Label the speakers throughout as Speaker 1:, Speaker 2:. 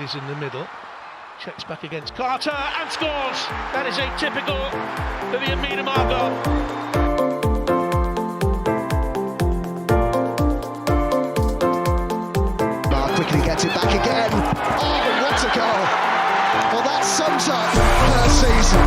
Speaker 1: ladies in the middle. Checks back against Carter and scores. That is atypical for the Myanmar goal.
Speaker 2: Quickly gets it back again. Oh, what a goal! Well, that sums up her season.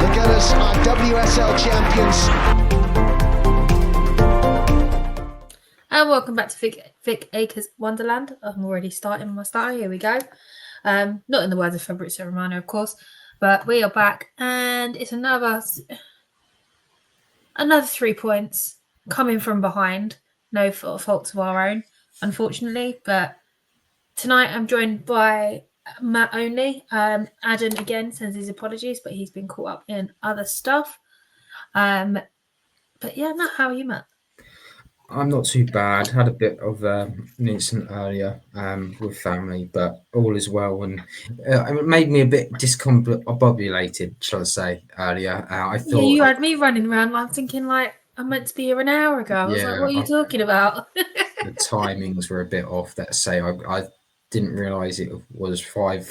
Speaker 2: The Gunners are WSL champions.
Speaker 3: And welcome back to Vic Akers Wonderland. I'm already starting my style. Here we go. Not in the words of Fabrizio Romano, of course, but we are back, and it's another 3 points coming from behind. No faults of our own, unfortunately. But tonight I'm joined by Matt only. Adam again sends his apologies, but he's been caught up in other stuff. But yeah, Matt, how are you, Matt?
Speaker 4: I'm not too bad. Had a bit of an incident earlier with family, but all is well. And it made me a bit discombobulated, shall I say, earlier. I thought...
Speaker 3: Yeah, you had me running around. I'm thinking, I'm meant to be here an hour ago. I was like, what are you talking about?
Speaker 4: The timings were a bit off. Let's say I didn't realise it was 5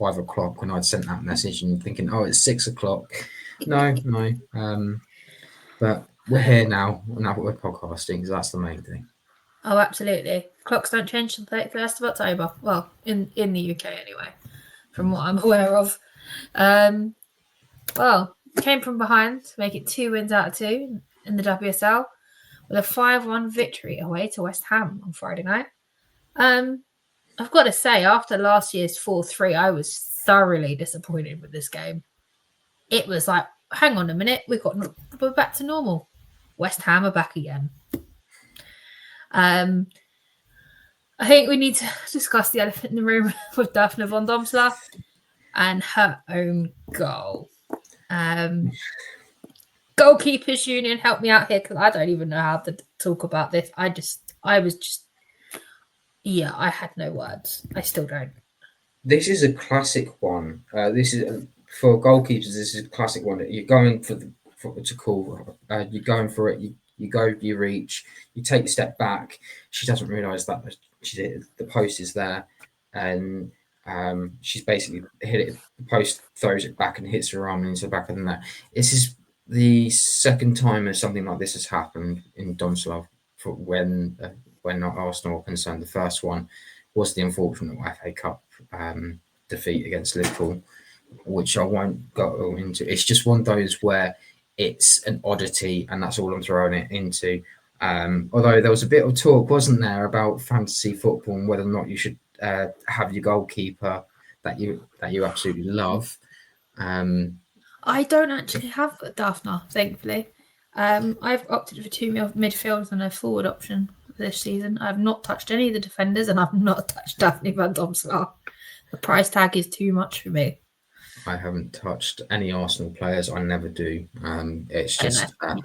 Speaker 4: o'clock when I'd sent that message and thinking, oh, it's 6 o'clock. No. But we're here now, and now we're podcasting, so that's the main thing.
Speaker 3: Oh, absolutely. Clocks don't change until the 31st of October. Well, in the UK anyway, from what I'm aware of. Came from behind to make it 2 wins out of 2 in the WSL with a 5-1 victory away to West Ham on Friday night. I've got to say, after last year's 4-3, I was thoroughly disappointed with this game. It was like, hang on a minute, we're back to normal. West Ham are back again. I think we need to discuss the elephant in the room with Daphne von Domsla and her own goal. Goalkeepers Union, help me out here because I don't even know how to talk about this. I had no words. I still don't.
Speaker 4: This is a classic one. For goalkeepers, this is a classic one. You're going you're going for it. You go, you reach, you take a step back. She doesn't realise that the post is there, and she's basically hit it. The post throws it back and hits her arm into the back of the net. This is the second time that something like this has happened in Domsla for when Arsenal are concerned. The first one was the unfortunate FA Cup defeat against Liverpool, which I won't go into. It's just one of those where it's an oddity, and that's all I'm throwing it into. Although there was a bit of talk, wasn't there, about fantasy football and whether or not you should have your goalkeeper that you absolutely love.
Speaker 3: I don't actually have Daphne, thankfully. I've opted for 2 midfielders and a forward option this season. I've not touched any of the defenders, and I've not touched Daphne van Domsla. The price tag is too much for me.
Speaker 4: I haven't touched any Arsenal players. I never do. It's just from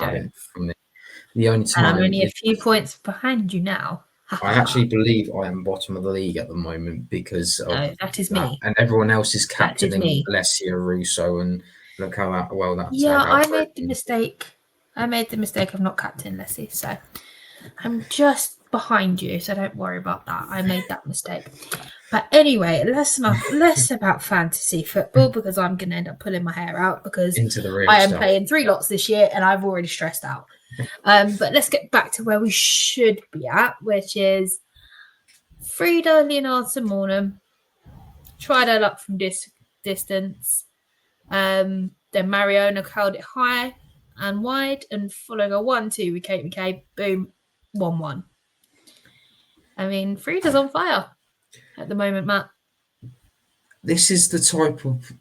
Speaker 4: the only time.
Speaker 3: And I'm only a few points behind you now.
Speaker 4: I actually believe I am bottom of the league at the moment because of
Speaker 3: that is me.
Speaker 4: And everyone else is captaining Alessia Russo, and look how that's.
Speaker 3: Yeah, I made the mistake. Of not captaining Leslie, so I'm just behind you. So don't worry about that. I made that mistake. But anyway, less about fantasy football because I'm going to end up pulling my hair out because I am playing 3 lots this year and I've already stressed out. But let's get back to where we should be at, which is Frida Maanum tried her luck from distance. Then Mariona curled it high and wide, and following a 1-2 with Kate McKay, boom, 1-1. I mean, Frida's on fire at the moment, Matt.
Speaker 4: This is the type of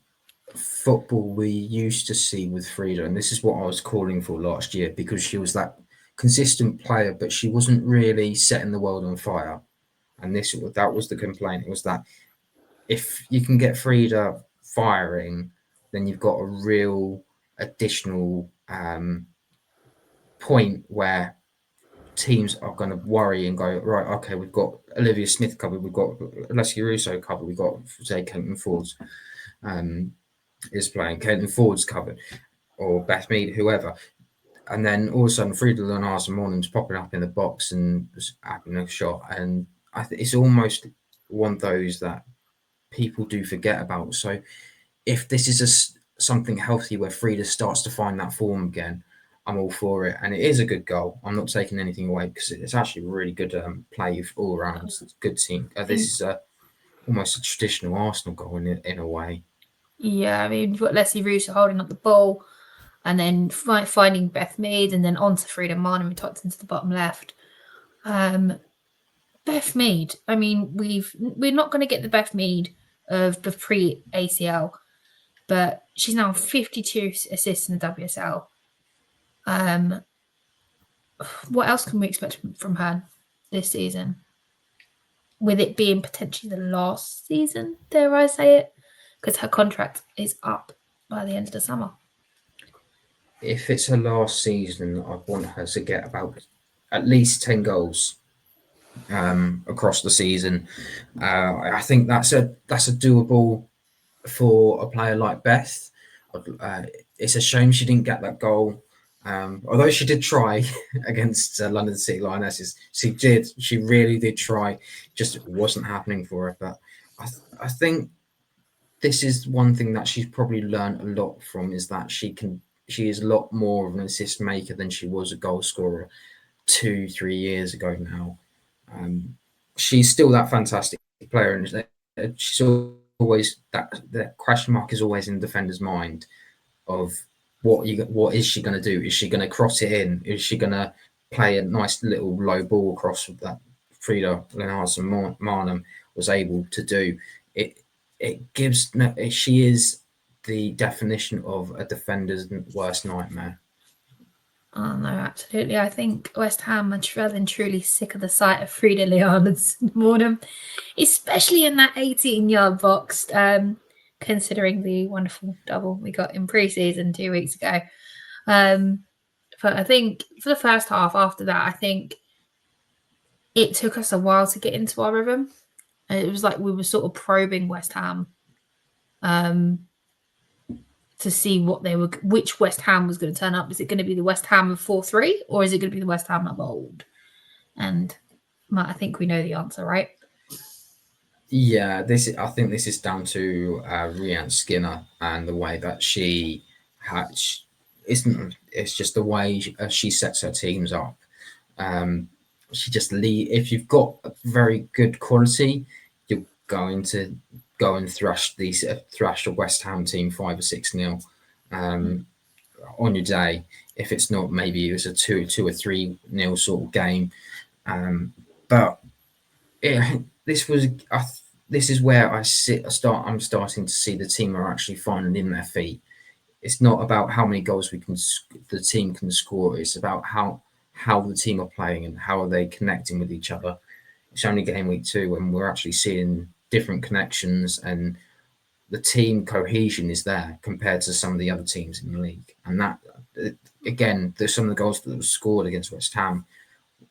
Speaker 4: football we used to see with Frida, and this is what I was calling for last year because she was that consistent player, but she wasn't really setting the world on fire. And that was the complaint. It was that if you can get Frida firing, then you've got a real additional point where teams are going to worry and go, right, okay, we've got Olivia Smith covered, we've got Alessia Russo covered, we've got, say, Caitlin Foord is playing, Caitlin Foord's covered, or Beth Mead, whoever. And then all of a sudden, Frida Maanum's popping up in the box and having a shot. And it's almost one of those that people do forget about. So if this is something healthy where Frida starts to find that form again, I'm all for it. And it is a good goal. I'm not taking anything away because it's actually a really good play all around. It's a good team. This is almost a traditional Arsenal goal in a way.
Speaker 3: Yeah, I mean, you've got Alessia Russo holding up the ball and then finding Beth Mead and then onto Frida Maanum who tucked into the bottom left. Beth Mead, I mean, we're not going to get the Beth Mead of the pre-ACL, but she's now 52 assists in the WSL. What else can we expect from her this season? With it being potentially the last season, dare I say it? Because her contract is up by the end of the summer.
Speaker 4: If it's her last season, I want her to get about at least 10 goals across the season. I think that's a doable for a player like Beth. It's a shame she didn't get that goal. Although she did try against London City Lionesses, she really did try. Just it wasn't happening for her. But I think this is one thing that she's probably learned a lot from, is that she is a lot more of an assist maker than she was a goal scorer 2-3 years ago now. She's still that fantastic player, and she's always that question mark is always in the defender's mind of what is she going to do? Is she going to cross it in? Is she going to play a nice little low ball across that Frida Maanum was able to do? She is the definition of a defender's worst nightmare.
Speaker 3: Oh, no, absolutely. I think West Ham are well and truly sick of the sight of Frida Maanum, especially in that 18-yard box, considering the wonderful double we got in pre-season 2 weeks ago. But I think for the first half, after that, I think it took us a while to get into our rhythm. It was like we were sort of probing West Ham to see which West Ham was going to turn up. Is it going to be the West Ham of 4-3, or is it going to be the West Ham of old? And I think we know the answer, right?
Speaker 4: Yeah, I think this is down to Rhian Skinner and the way that she it's just the way she sets her teams up. She just if you've got a very good quality, you're going to go and thrash a West Ham team 5 or 6-0 on your day. If it's not, maybe it was a 2 or 3-0 sort of game. But this is where I'm starting to see the team are actually finding their feet. It's not about how many goals the team can score. It's about how the team are playing and how are they connecting with each other. It's only game week 2 and we're actually seeing different connections, and the team cohesion is there compared to some of the other teams in the league. And that, again, there's some of the goals that were scored against West Ham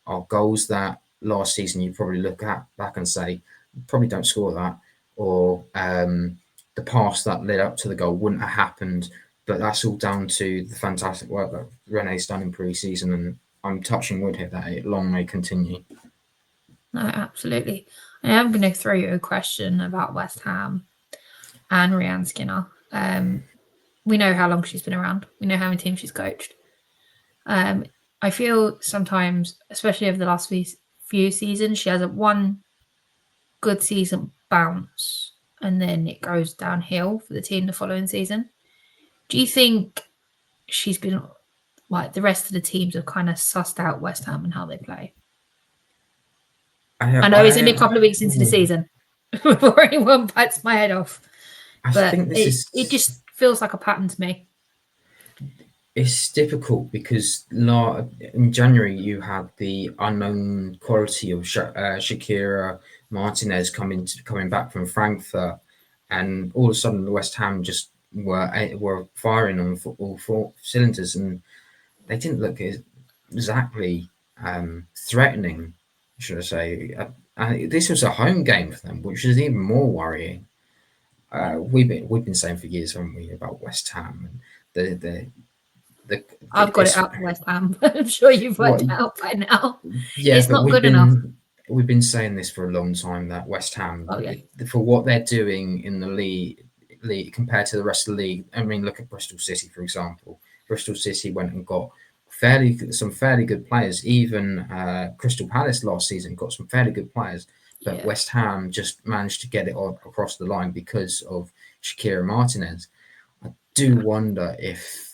Speaker 4: are goals that last season you probably look back and say, probably don't score that, or the pass that led up to the goal wouldn't have happened. But that's all down to the fantastic work that Renee's done in pre-season, and I'm touching wood here that it long may continue.
Speaker 3: No, absolutely. I am going to throw you a question about West Ham and Rhian Skinner. We know how long she's been around. We know how many teams she's coached. I feel sometimes, especially over the last few seasons, she has one good season bounce and then it goes downhill for the team the following season. Do you think she's been like the rest of the teams have kind of sussed out West Ham and how they play? I know it's only a couple of weeks into the season before anyone bites my head off. But it just feels like a pattern to me.
Speaker 4: It's difficult because in January you had the unknown quality of Shakira Martinez coming back from Frankfurt, and all of a sudden the West Ham just were firing on all 4 cylinders, and they didn't look exactly threatening, should I say. This was a home game for them, which is even more worrying. We've been saying for years, haven't we, about West Ham and
Speaker 3: I've got it up for West Ham. I'm sure you've worked it out by now.
Speaker 4: Yeah,
Speaker 3: it's
Speaker 4: but
Speaker 3: not good enough.
Speaker 4: We've been saying this for a long time that West Ham, for what they're doing in the league compared to the rest of the league. I mean, look at Bristol City, for example. Bristol City went and got some fairly good players. Even Crystal Palace last season got some fairly good players, but West Ham just managed to get it across the line because of Shakira Martinez. I do wonder if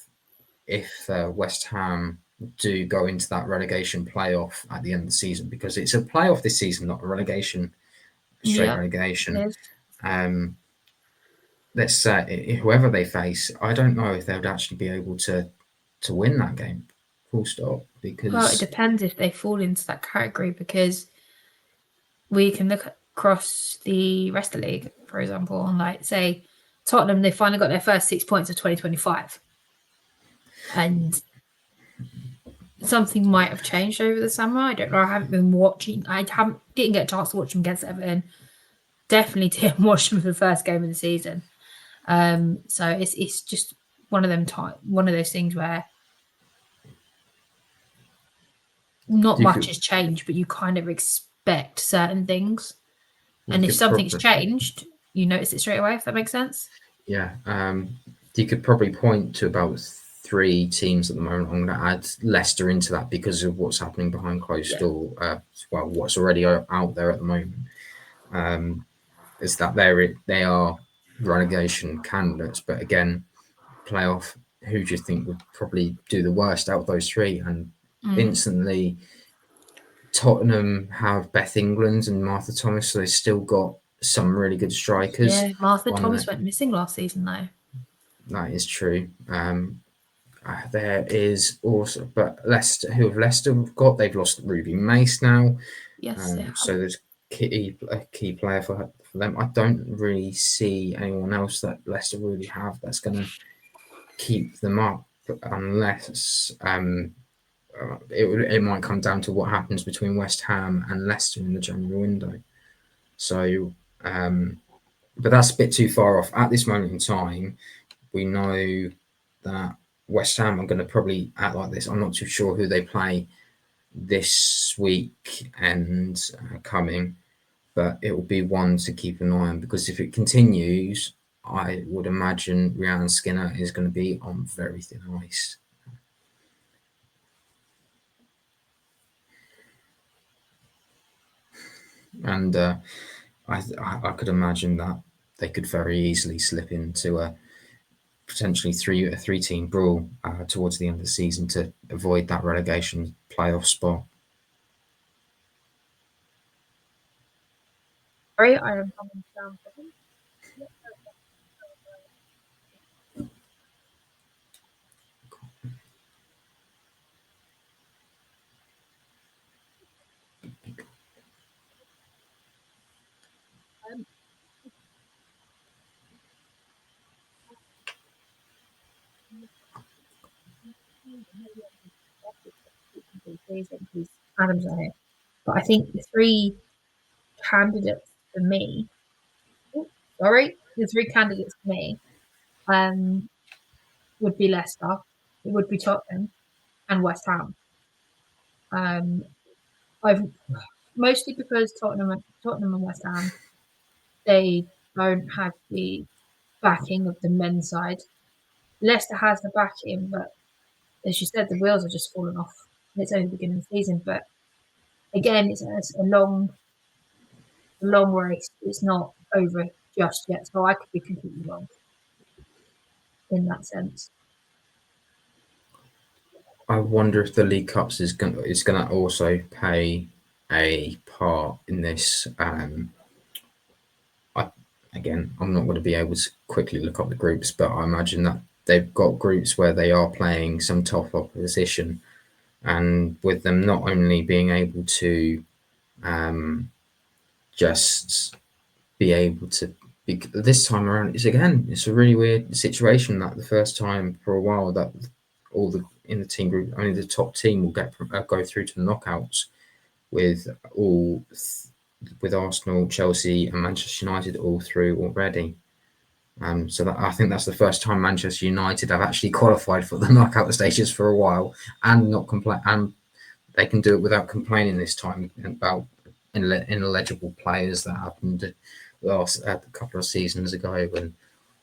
Speaker 4: West Ham do go into that relegation playoff at the end of the season, because it's a playoff this season, not a relegation, relegation. Let's say whoever they face, I don't know if they would actually be able to win that game. Full stop. Because
Speaker 3: it depends if they fall into that category, because we can look across the rest of the league, for example, and like say Tottenham, they finally got their first 6 points of 2025. And something might have changed over the summer. I don't know. I haven't been watching. Didn't get a chance to watch them against Everton. Definitely didn't watch them for the first game of the season. So it's just one of those things where not much has changed, but you kind of expect certain things. And if something's changed, you notice it straight away. If that makes sense. Yeah.
Speaker 4: You could probably point to about 3 teams at the moment. I'm going to add Leicester into that because of what's happening behind closed door. What's already out there at the moment is that they are relegation candidates. But again, playoff, who do you think would probably do the worst out of those 3? And instantly, Tottenham have Beth England and Martha Thomas, so they've still got some really good strikers.
Speaker 3: Yeah, Martha Thomas went missing last season, though.
Speaker 4: That is true. There is also, but Leicester, who have Leicester got? They've lost Ruby Mace now.
Speaker 3: Yes.
Speaker 4: So there's a key player for them. I don't really see anyone else that Leicester really have that's going to keep them up, unless it might come down to what happens between West Ham and Leicester in the January window. So, but that's a bit too far off at this moment in time. We know that West Ham are going to probably act like this. I'm not too sure who they play this week and coming, but it will be one to keep an eye on, because if it continues, I would imagine Rhiannon Skinner is going to be on very thin ice. And I could imagine that they could very easily slip into a potentially a 3-team brawl towards the end of the season to avoid that relegation playoff spot.
Speaker 3: Sorry, I am coming down. Adam's on here. But I think the 3 candidates for me, would be Leicester, it would be Tottenham, and West Ham. I've mostly because Tottenham and West Ham, they don't have the backing of the men's side. Leicester has the backing, but as you said, the wheels are just falling off. It's only the beginning of the season, but again, it's a long race. It's not over just yet, so I could be completely wrong in that sense.
Speaker 4: I wonder if the League Cups is going to also play a part in this. I'm not going to be able to quickly look up the groups, but I imagine that they've got groups where they are playing some tough opposition, and with them not only being able to just be able to be, this time around, it's a really weird situation that the first time for a while that all in the team group, only the top team will go through to the knockouts with Arsenal, Chelsea, and Manchester United all through already. So that, I think that's the first time Manchester United have actually qualified for the knockout stages for a while, and not complain, and they can do it without complaining this time about ineligible players that happened a couple of seasons ago and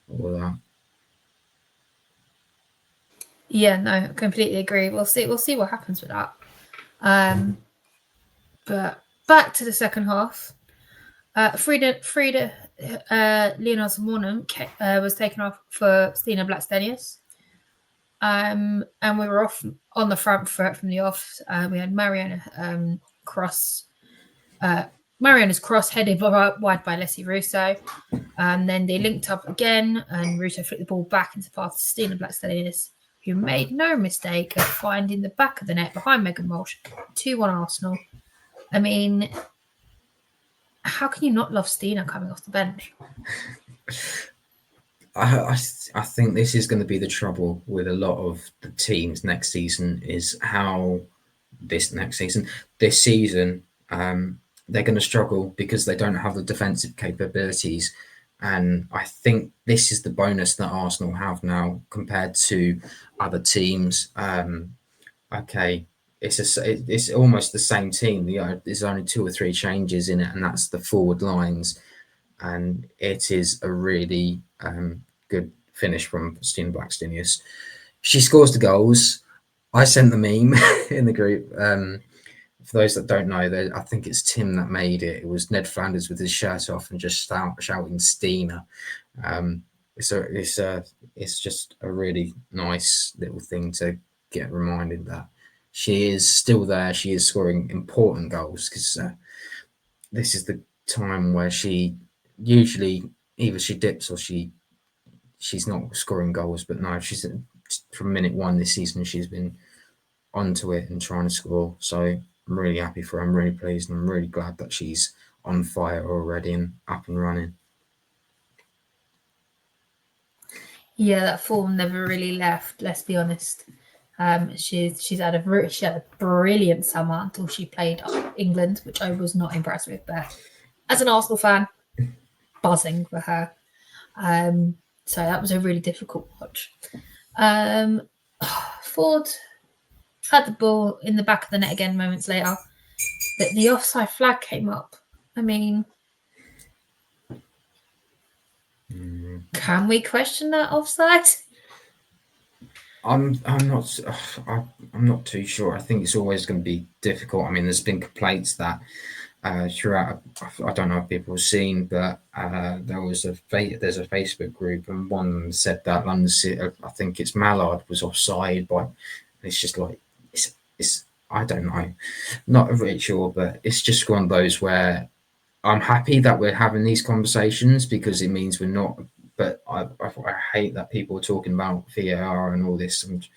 Speaker 4: all that.
Speaker 3: Yeah, no, I completely agree. We'll see what happens with that. But back to the second half. Frida Maanum was taken off for Stina Blackstenius. And we were off on the front foot from the off. We had Mariana's cross headed wide by Alessia Russo. And then they linked up again, and Russo flicked the ball back into the path of Stina Blackstenius, who made no mistake of finding the back of the net behind Megan Walsh. 2-1 Arsenal. I mean, how can you not love Stina coming off the bench?
Speaker 4: I think this is going to be the trouble with a lot of the teams next season, is how this season, they're going to struggle because they don't have the defensive capabilities. And I think this is the bonus that Arsenal have now compared to other teams. Okay, it's almost the same team. There's only 2 or 3 changes in it, and that's the forward lines. And it is a really good finish from Stina Blackstenius. She scores the goals. I sent the meme in the group. For those that don't know, I think it's Tim that made it. It was Ned Flanders with his shirt off and just shouting Stina. It's just a really nice little thing to get reminded that she is still there. She is scoring important goals, because this is the time where she usually either she dips or she's not scoring goals. But no, she's from minute 1 this season, she's been onto it and trying to score. So I'm really happy for her. I'm really pleased, and I'm really glad that she's on fire already and up and running.
Speaker 3: Yeah, that form never really left, let's be honest. She's had a brilliant summer until she played England, which I was not impressed with. But as an Arsenal fan, buzzing for her. So that was a really difficult watch. Foord had the ball in the back of the net again moments later, but the offside flag came up. I mean, can we question that offside?
Speaker 4: I'm not too sure. I think it's always going to be difficult. I mean, there's been complaints that throughout. I don't know if people have seen, but there's a Facebook group, and one said that London City, I think it's Mallard, was offside. But it's just like it's I don't know, not really sure, but it's just one of those where I'm happy that we're having these conversations, because it means we're not. But I hate that people are talking about VAR and all this. And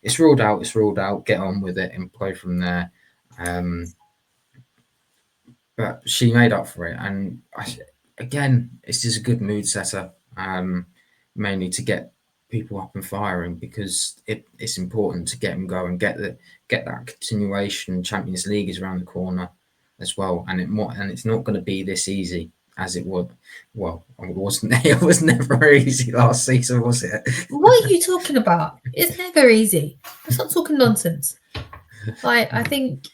Speaker 4: it's ruled out. It's ruled out. Get on with it and play from there. But she made up for it. And again, it's just a good mood setter, mainly to get people up and firing, because it's important to get them going, get that continuation. Champions League is around the corner as well, and it's not going to be this easy as it would. Well, it wasn't. It was never easy last season, was it?
Speaker 3: What are you talking about? It's never easy. Let's not talking nonsense. I think.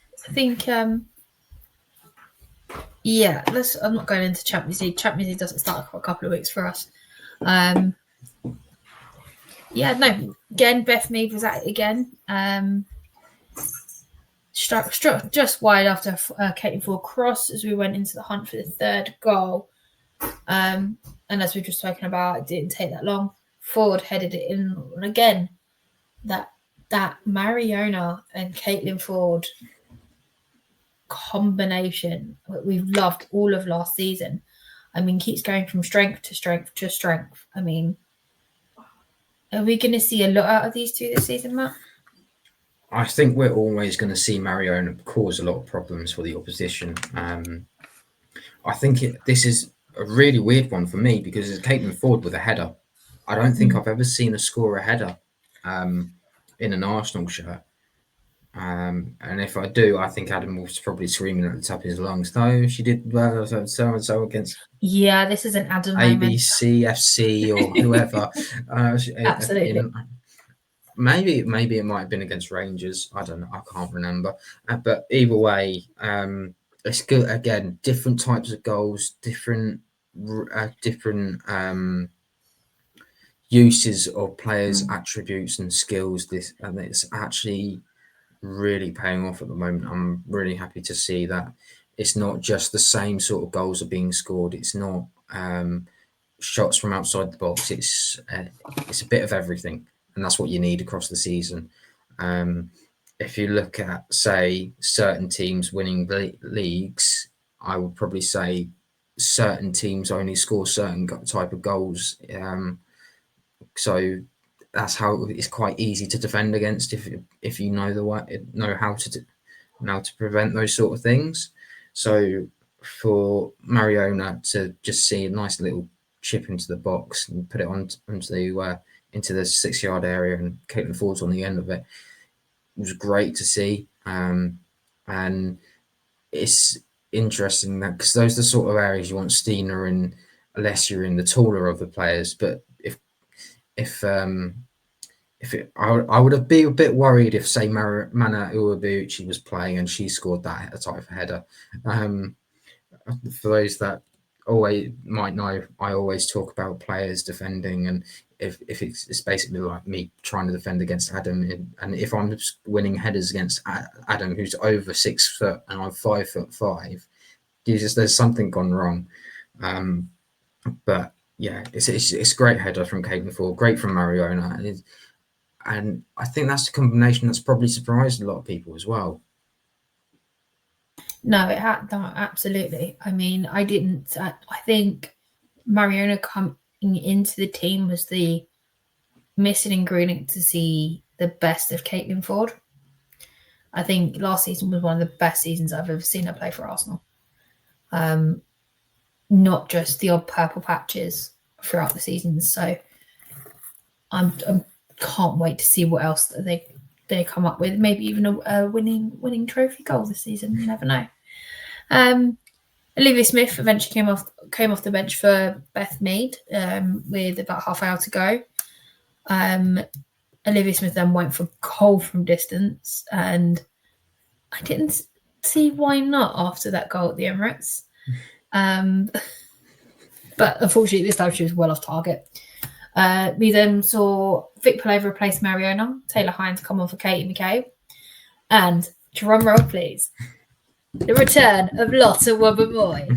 Speaker 3: Yeah, I'm not going into Champions League. Champions League doesn't start for a couple of weeks for us. Yeah, no. Again, Beth Mead was at it again. Struck just wide after Caitlin Foord cross as we went into the hunt for the third goal. And as we were just talking about, it didn't take that long. Foord headed it in, and again, that Mariona and Caitlin Foord combination that we've loved all of last season. I mean, keeps going from strength to strength to strength. I mean, are we going to see a lot out of these two this season, Matt?
Speaker 4: I think we're always going to see Mariona cause a lot of problems for the opposition. I think this is a really weird one for me, because it's Caitlin Foord with a header. I don't think I've ever seen her score a header in an Arsenal shirt. And if I do, I think Adam was probably screaming at the top of his lungs, no, she did well, so and so against
Speaker 3: This is an Adam moment.
Speaker 4: ABC, FC, or whoever.
Speaker 3: Absolutely.
Speaker 4: Maybe it might have been against Rangers. I don't know. I can't remember. But either way, it's good. Again, different types of goals, different uses of players' attributes and skills. And it's actually really paying off at the moment. I'm really happy to see that it's not just the same sort of goals are being scored. It's not shots from outside the box. It's a bit of everything, and that's what you need across the season. If you look at, say, certain teams winning leagues, I would probably say certain teams only score certain type of goals. So that's how it's quite easy to defend against if you know how to prevent those sort of things. So for Mariona to just see a nice little chip into the box and put it into the 6-yard area, and Caitlin Foord's on the end of it, was great to see. And it's interesting that, because those are the sort of areas you want Stina and Alessia in, the taller of the players. But I would have been a bit worried if, say, Mana Uwabuchi was playing and she scored that type of header. For those that might know, I always talk about players defending, and if it's basically like me trying to defend against Adam, and if I'm winning headers against Adam, who's over 6 foot and I'm 5'5", there's something gone wrong. But yeah, it's a great header from Caitlin Foord, great from Mariona, and I think that's a combination that's probably surprised a lot of people as well.
Speaker 3: No, it had that, absolutely. I mean, I think Mariona coming into the team was the missing ingredient to see the best of Caitlin Foord. I think last season was one of the best seasons I've ever seen her play for Arsenal. Not just the odd purple patches throughout the season. So I can't wait to see what else that they come up with. Maybe even a winning trophy goal this season. You never know. Olivia Smith eventually came off the bench for Beth Mead with about half hour to go. Olivia Smith then went for goal from distance, and I didn't see why not after that goal at the Emirates. But unfortunately this time she was well off target. We then saw Vic Palova replace Mariona, Taylor Hines come on for Katie McCabe, and drum roll please, the return of Lotta Wubba-Moy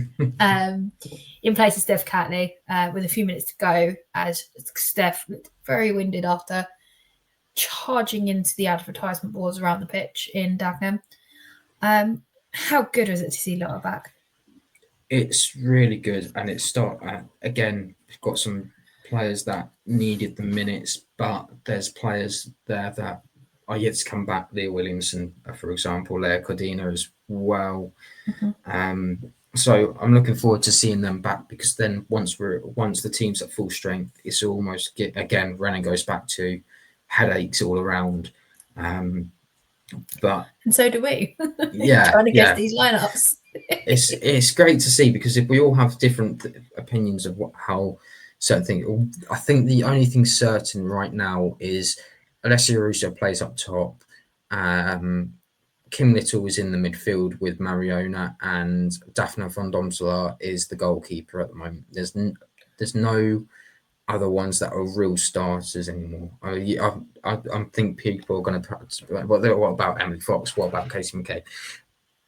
Speaker 3: in place of Steph Catley with a few minutes to go, as Steph looked very winded after charging into the advertisement boards around the pitch in Dagenham. How good was it to see Lotta back?
Speaker 4: It's really good, and again, we've got some players that needed the minutes, but there's players there that are yet to come back. Leah Williamson, for example, Leah Cordina as well. Mm-hmm. So I'm looking forward to seeing them back, because then once the team's at full strength, it's almost again, Renan goes back to headaches all around. And
Speaker 3: so do we.
Speaker 4: Yeah,
Speaker 3: trying to guess these lineups.
Speaker 4: It's great to see, because if we all have different opinions of how certain things, I think the only thing certain right now is Alessia Russo plays up top. Kim Little is in the midfield with Mariona, and Daphne von Domselaar is the goalkeeper at the moment. There's no other ones that are real starters anymore. I think people are going to. What about Emily Fox? What about Katie McCabe?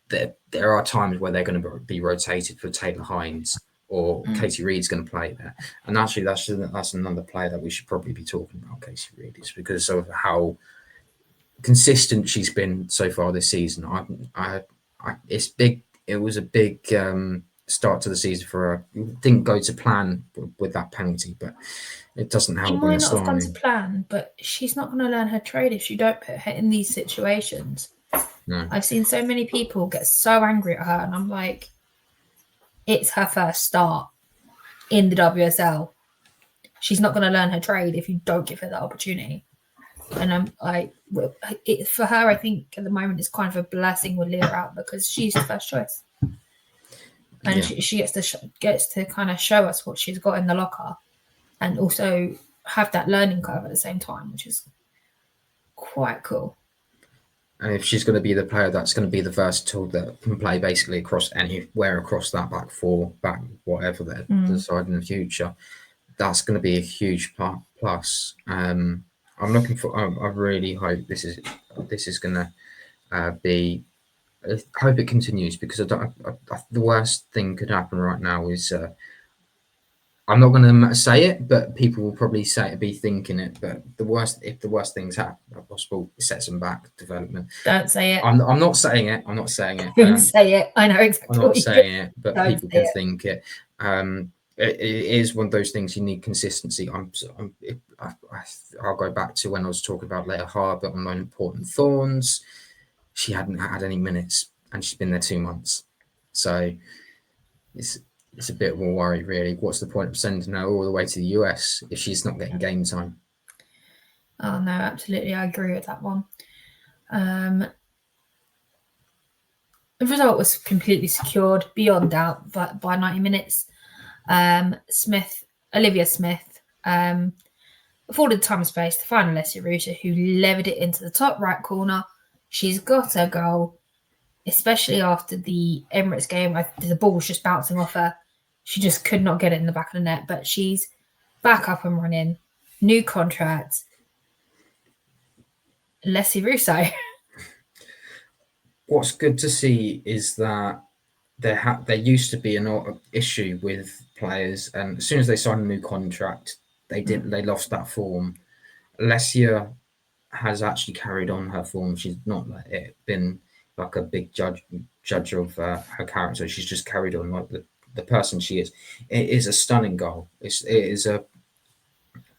Speaker 4: There are times where they're going to be rotated for Taylor Hines, or Katie Reid's going to play there. And actually, that's another player that we should probably be talking about, Katie Reid, is because of how consistent she's been so far this season. It's big. It was a big start to the season for her. It didn't go to plan with that penalty, but it doesn't help.
Speaker 3: It might not have gone to plan, but she's not going to learn her trade if you don't put her in these situations.
Speaker 4: No.
Speaker 3: I've seen so many people get so angry at her, and I'm like, it's her first start in the WSL. She's not going to learn her trade if you don't give her that opportunity. And for her, I think at the moment it's kind of a blessing with Leah out because she's the first choice, and she gets to kind of show us what she's got in the locker, and also have that learning curve at the same time, which is quite cool.
Speaker 4: And if she's going to be the player that's going to be the versatile that can play basically across anywhere across that back four, back whatever they're deciding in the future, that's going to be a huge plus. I'm looking for. I really hope this is going to be. I hope it continues because the worst thing could happen right now is. I'm not going to say it, but people will probably be thinking it. But if the worst things happen are possible, it sets them back development.
Speaker 3: Don't say it.
Speaker 4: I'm not saying it. I'm not saying it.
Speaker 3: Don't say it. I know exactly.
Speaker 4: I'm not saying it, but people can
Speaker 3: it.
Speaker 4: think it. It is one of those things you need consistency. I'll go back to when I was talking about Leah Harbour on Important Thorns. She hadn't had any minutes, and she's been there 2 months. So it's a bit of a worry, really. What's the point of sending her all the way to the US if she's not getting game time?
Speaker 3: Oh, no, absolutely. I agree with that one. The result was completely secured, beyond doubt, but by 90 minutes. Olivia Smith, afforded time and space to find Alessia Russo, who levered it into the top right corner. She's got her goal, especially after the Emirates game. The ball was just bouncing off her. She just could not get it in the back of the net, but she's back up and running. New contract. Alessia Russo.
Speaker 4: What's good to see is that there used to be an issue with players, and as soon as they signed a new contract, they lost that form. Alessia has actually carried on her form. She's not been like a big judge of her character. She's just carried on like the person she is. It is a stunning goal. It is a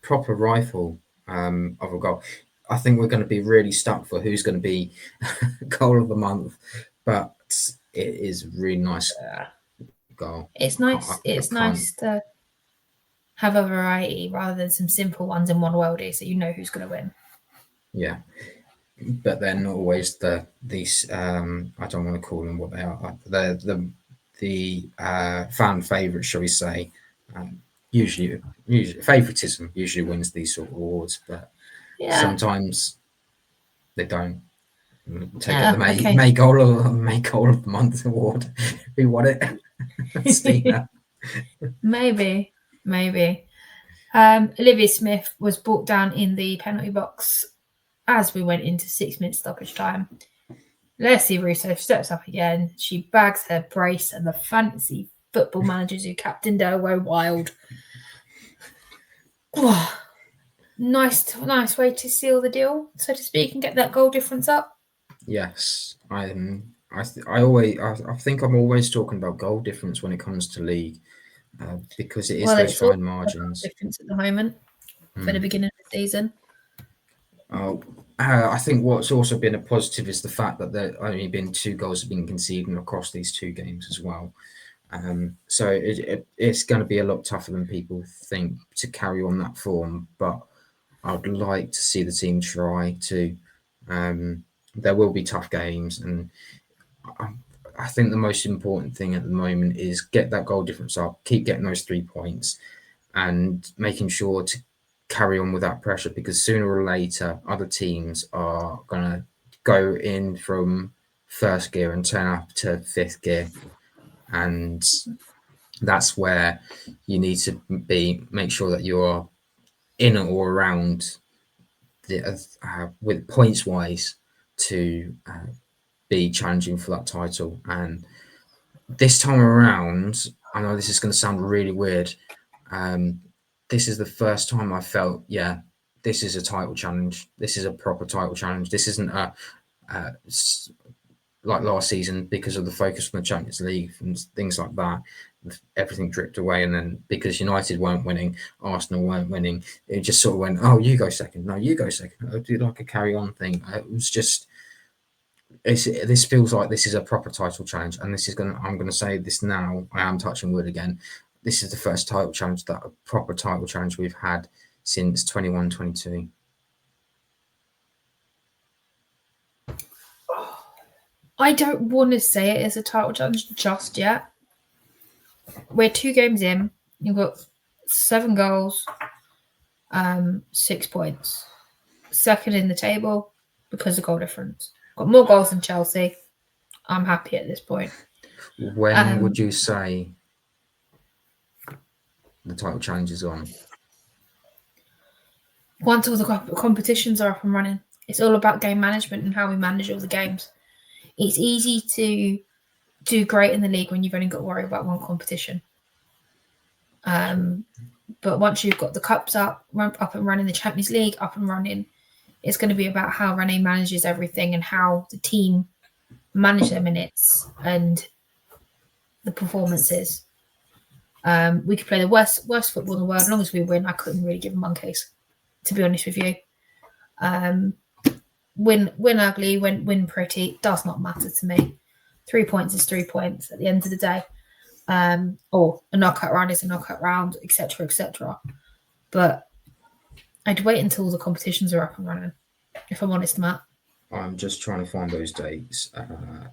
Speaker 4: proper rifle of a goal. I think we're going to be really stuck for who's going to be goal of the month, but it is a really nice goal.
Speaker 3: It's nice. It's nice to have a variety rather than some simple ones in one worldie, so you know who's going to win.
Speaker 4: Yeah, but they're not always these. I don't want to call them what they are. They're the fan favourites, shall we say? Usually favoritism usually wins these sort of awards, but sometimes they don't. Take the May goal of the month award. Who won it? Stina.
Speaker 3: Maybe. Olivia Smith was brought down in the penalty box as we went into 6 minutes stoppage time. Alessia Russo steps up again. She bags her brace, and the fantasy football managers who captained her go wild. Oh, nice way to seal the deal, so to speak, and get that goal difference up.
Speaker 4: Yes, I think I'm always talking about goal difference when it comes to league, because it is those fine margins.
Speaker 3: Difference at the moment for the beginning of the season.
Speaker 4: I think what's also been a positive is the fact that there only been 2 goals have been conceded across these 2 games as well. So it's going to be a lot tougher than people think to carry on that form, but I'd like to see the team try to. There will be tough games, and I think the most important thing at the moment is get that goal difference up, keep getting those 3 points, and making sure to carry on with that pressure, because sooner or later other teams are going to go in from first gear and turn up to 5th gear, and that's where you need to make sure that you're in or around with points wise to be challenging for that title. And this time around, I know this is going to sound really weird, this is the first time I felt, this is a title challenge. This is a proper title challenge. This isn't like last season, because of the focus on the Champions League and things like that. Everything dripped away, and then because United weren't winning, Arsenal weren't winning, it just sort of went, oh, you go second. No, you go second. I do like a carry on thing. It was just, this feels like this is a proper title challenge, and I'm going to say this now. I am touching wood again. This is the first title challenge, a proper title challenge we've had since 21-22.
Speaker 3: I don't want to say it as a title challenge just yet. We're 2 games in. You've got 7 goals, 6 points. Second in the table because of goal difference. Got more goals than Chelsea. I'm happy at this point.
Speaker 4: When would you say the title challenge is on?
Speaker 3: Once all the competitions are up and running. It's all about game management and how we manage all the games. It's easy to do great in the league when you've only got to worry about one competition. But once you've got the cups up and running, the Champions League up and running, it's going to be about how Rene manages everything and how the team manage their minutes and the performances. We could play the worst football in the world. As long as we win, I couldn't really give them one case, to be honest with you. Win ugly, win pretty, does not matter to me. 3 points is 3 points at the end of the day. Or a knockout round is a knockout round, etc., etc. But I'd wait until the competitions are up and running, if I'm honest, Matt.
Speaker 4: I'm just trying to find those dates.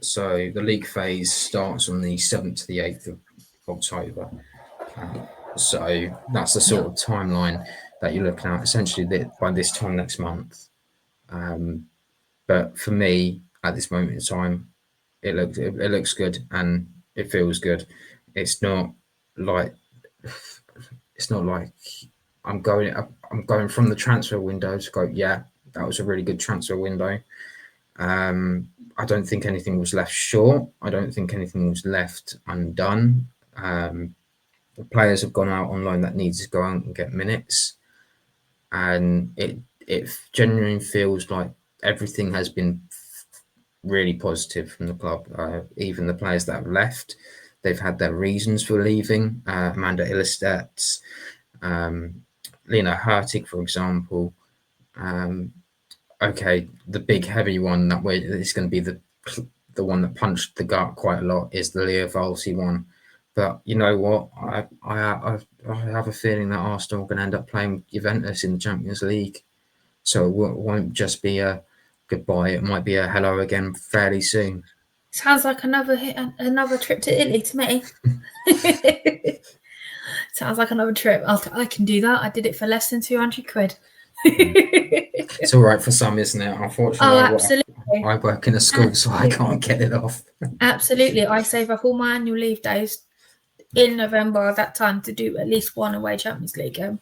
Speaker 4: So the league phase starts on the 7th to the 8th of October. So that's the sort of timeline that you're looking at, essentially by this time next month. But for me, at this moment in time, it looks good and it feels good. It's not like I'm going from the transfer window to go, yeah, that was a really good transfer window. I don't think anything was left short. I don't think anything was left undone. The players have gone out on loan that needs to go out and get minutes. And it genuinely feels like everything has been really positive from the club. Even the players that have left, they've had their reasons for leaving. Amanda Ilestedt, Lena Hurtig, for example. Okay, the big heavy one that is going to be the one that punched the gut quite a lot is the Leo Valsi one. But you know what? I have a feeling that Arsenal are going to end up playing Juventus in the Champions League. So it won't just be a goodbye. It might be a hello again fairly soon.
Speaker 3: Sounds like another trip to Italy to me. Sounds like another trip. I can do that. I did it for less than 200 quid.
Speaker 4: It's all right for some, isn't it? Unfortunately,
Speaker 3: absolutely.
Speaker 4: I work in a school, so I can't get it off.
Speaker 3: Absolutely. I save up all my annual leave days in November at that time to do at least one away Champions League game.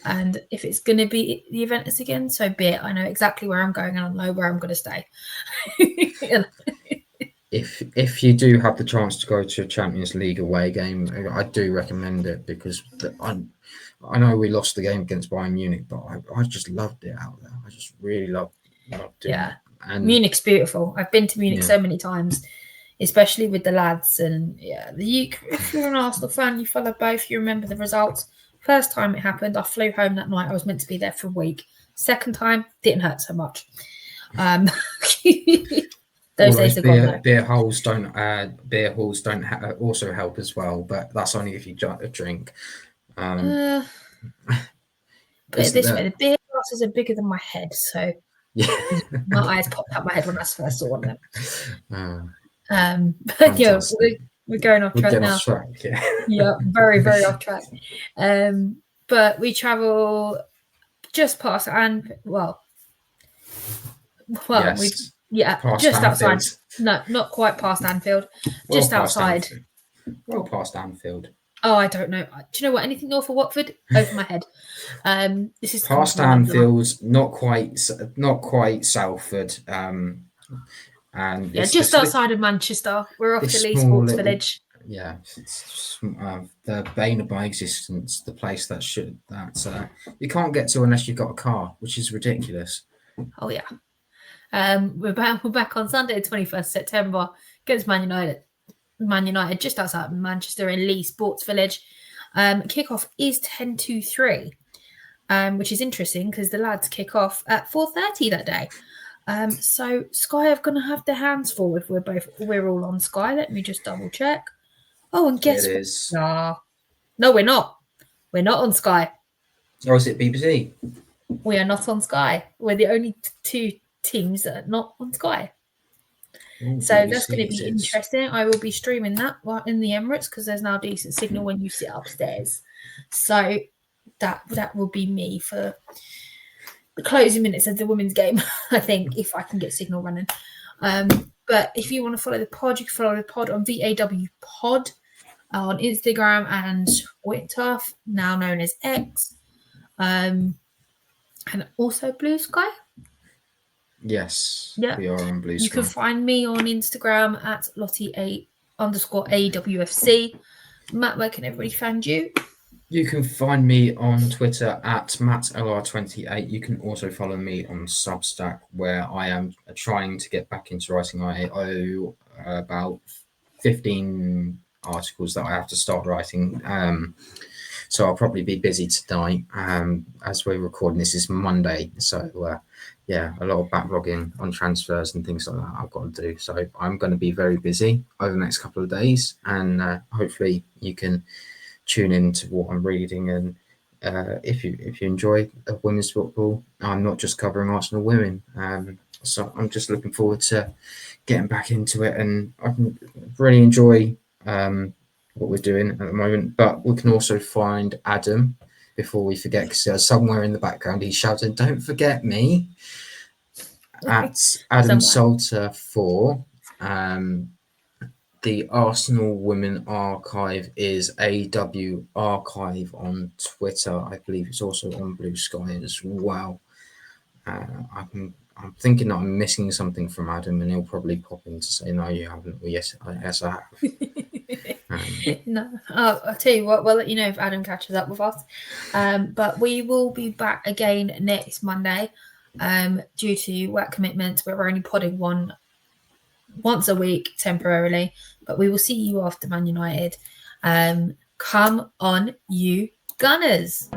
Speaker 3: And if it's going to be the Juventus again, so be it. I know exactly where I'm going and I know where I'm going to stay.
Speaker 4: If you do have the chance to go to a Champions League away game, I do recommend it because I know we lost the game against Bayern Munich, but I just loved it out there. I just really loved it.
Speaker 3: Yeah, and Munich's beautiful. I've been to Munich so many times, especially with the lads. And if you're an Arsenal fan, you follow both. You remember the results. First time it happened, I flew home that night. I was meant to be there for a week. Second time, didn't hurt so much. Those days are gone.
Speaker 4: Beer halls don't also help as well, but that's only if you drink.
Speaker 3: But this way, the beer glasses are bigger than my head, so my eyes popped out my head when I first saw one of them. But yeah, we're going off track now. Yeah, very, very off track. But we travel just past just outside. No, not quite past Anfield. Just outside.
Speaker 4: Past Anfield.
Speaker 3: Oh, I don't know. Do you know what? Anything north of Watford? Over my head. This is
Speaker 4: past Anfield, not quite Salford. And
Speaker 3: just outside of Manchester. We're off to Lee Sports Village.
Speaker 4: Yeah, it's the bane of my existence. The place that you can't get to unless you've got a car, which is ridiculous.
Speaker 3: Oh yeah. We're back on Sunday, 21st September against Man United. Man United just outside Manchester in Lee Sports Village. Kickoff is 10:03, which is interesting because the lads kick off at 4:30 that day. So Sky are going to have their hands forward. We're all on Sky. Let me just double check. Oh, and guess what? No, we're not. We're not on Sky.
Speaker 4: Or is it BBC?
Speaker 3: We are not on Sky. We're the only two teams that are not on Sky.
Speaker 4: Ooh,
Speaker 3: So that's
Speaker 4: BBC
Speaker 3: going to
Speaker 4: it
Speaker 3: be
Speaker 4: is.
Speaker 3: interesting. I will be streaming that in the Emirates because there's now decent signal when you sit upstairs. So that will be me for the closing minutes of the women's game, I think, if I can get signal running. But if you want to follow the pod, you can follow the pod on VAW Pod on Instagram and Twitter, now known as X, and also Blue Sky.
Speaker 4: Yes,
Speaker 3: Yeah.
Speaker 4: we are on Blue Sky.
Speaker 3: You can find me on Instagram at Lottie_AWFC. Matt, where can everybody find you?
Speaker 4: You can find me on Twitter at MattLR28. You can also follow me on Substack, where I am trying to get back into writing. I owe about 15 articles that I have to start writing. So I'll probably be busy tonight. As we're recording, this is Monday. So, a lot of backlogging on transfers and things like that I've got to do. So I'm going to be very busy over the next couple of days. And hopefully you can tune in to what I'm reading, and if you enjoy women's football, I'm not just covering Arsenal women, so I'm just looking forward to getting back into it, and I can really enjoy what we're doing at the moment. But we can also find Adam, before we forget, because somewhere in the background he's shouting, "Don't forget me," at Adam Salter 4. The Arsenal Women Archive is AW Archive on Twitter. I believe it's also on Blue Sky as well. I'm thinking that I'm missing something from Adam, and he'll probably pop in to say, "No, you haven't." Well, yes, I have.
Speaker 3: No, I'll tell you what, we'll let you know if Adam catches up with us. But we will be back again next Monday. Due to work commitments, we're only podding once a week temporarily, but we will see you after Man United. Come on, you Gunners.